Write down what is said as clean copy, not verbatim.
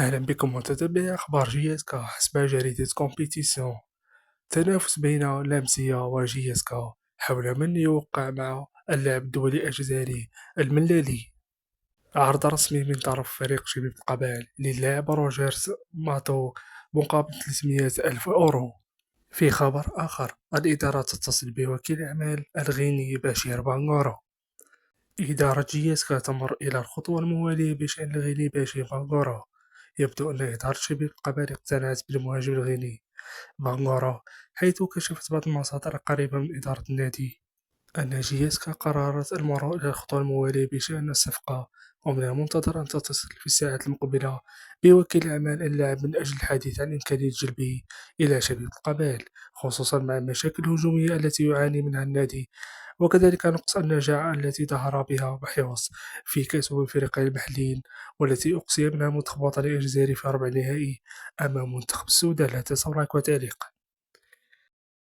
أهلا بكم متتبعي أخبار جياسكا حسب جريدة كومبيتيسيون. تنافس بين لامسيا وجياسكا حول من يوقع مع اللاعب الدولي الجزائري الملالي. عرض رسمي من طرف فريق شبيب القبائل للاعب روجرز ماتو مقابل 300 ألف أورو. في خبر آخر، الإدارة تتصل بوكيل أعمال الغيني بشير بانغورو. إدارة جياسكا تمر إلى الخطوة الموالية بشأن الغيني بشير بانغورو. يبدو أن إدارة شبيب القبائل اقتنعت بالمهاجم الغيني بانغورو، حيث كشفت بعض المصادر القريبة من إدارة النادي أن جياسكا قررت المرور إلى الخطوة الموالية بشأن الصفقة، ومن المنتظر أن تتصل في الساعات المقبلة بوكيل أعمال اللاعب من أجل الحديث عن إمكانية جلبه إلى شبيب القبائل، خصوصا مع المشاكل الهجومية التي يعاني منها النادي، وكذلك نقص النجاعة التي ظهر بها بحيوص في كأس الفريقين المحليين، والتي أقصي منها منتخب وطني الجزائري في ربع النهائي أمام منتخب السودان. لا تنسوا لايك وتعليق.